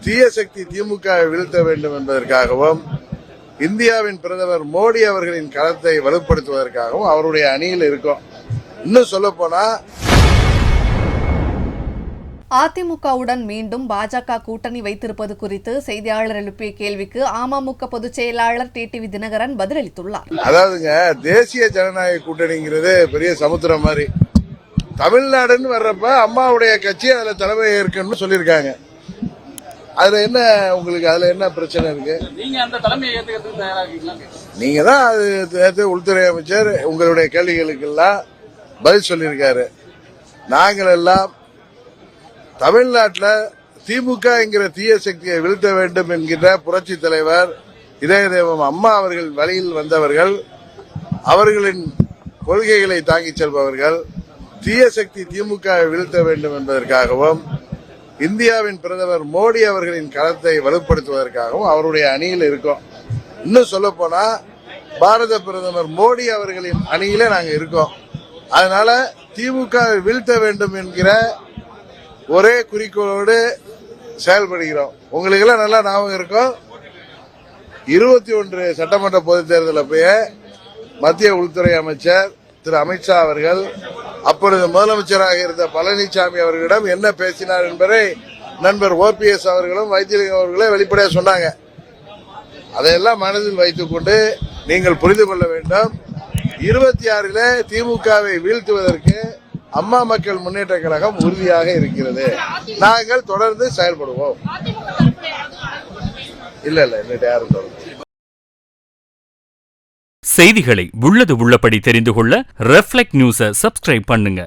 தீய சக்தி திமுகவை வீழ்த்த வேண்டும் என்பதற்காகவும் இந்தியாவின் பிரதமர் மோடி அவர்களின் களத்தை வலுப்படுத்துவதற்காகவும் அவருடைய அணியில் இருக்கும். இன்னும் சொல்ல போனா அதிமுகவுடன் மீண்டும் பாஜக கூட்டணி வைத்திருப்பது குறித்து செய்தியாளர் எழுப்பிய கேள்விக்கு அமமுக பொதுச் செயலாளர் டிடிவி தினகரன் பதிலளித்துள்ளார். அதாவதுங்க, தேசிய ஜனநாயக கூட்டணிங்கிறது பெரிய சமுத்திரம் மாதிரி. தமிழ்நாடுன்னு வர்றப்ப அம்மாவுடைய கட்சி அதுல தலைமை ஏற்கனவே சொல்லியிருக்காங்க. அதுல என்ன உங்களுக்கு அதுல என்ன பிரச்சனை இருக்கு? நீங்க தான் அது நேற்று உள்துறை அமைச்சர் உங்களுடைய கேள்விகளுக்கெல்லாம் பதில் சொல்லியிருக்காரு. நாங்கள் எல்லாம் தமிழ்நாட்டில் திமுகங்கிற தீய சக்தியை வீழ்த்த வேண்டும் என்கின்ற புரட்சி தலைவர் இதய தெய்வம் அம்மா அவர்கள் வழியில் வந்தவர்கள், அவர்களின் கொள்கைகளை தாங்கிச் செல்பவர்கள். தீய சக்தி திமுகவை வீழ்த்த வேண்டும் என்பதற்காகவும் இந்தியாவின் பிரதமர் மோடி அவர்களின் களத்தை வலுப்படுத்துவதற்காகவும் அவருடைய அணியில் இருக்கும். இன்னும் சொல்ல போனா பாரத பிரதமர் மோடி அவர்களின் அணியில நாங்க இருக்கோம். அதனால திமுகவை வீழ்த்த வேண்டும் என்கிற ஒரே குறிக்கோளோடு செயல்படுகிறோம். உங்களுக்கு எல்லாம் நல்லா ஞாபகம் இருக்கும், 21 சட்டமன்ற பொதுத் தேர்தல் அப்பயே மத்திய உள்துறை அமைச்சர் திரு அமித்ஷா அவர்கள் அப்பொழுது முதலமைச்சராக இருந்த பழனிசாமி அவர்களிடம் என்ன பேசினார் என்பதை நண்பர் OPS அவர்களும் வைத்தியலிங்கம் அவர்களே வெளிப்படையாக சொன்னாங்க. அதையெல்லாம் மனதில் வைத்துக் கொண்டு நீங்கள் புரிந்து கொள்ள வேண்டும், 26 திமுகவை வீழ்த்துவதற்கு அம்மா மக்கள் முன்னேற்ற கழகம் உறுதியாக இருக்கிறது. நாங்கள் தொடர்ந்து செயல்படுவோம். இல்ல யாரும் தொடர்ந்து. செய்திகளை உள்ளது உள்ளபடி தெரிந்து கொள்ள ரெஃப்ளெக்ட் நியூஸை சப்ஸ்கிரைப் பண்ணுங்க.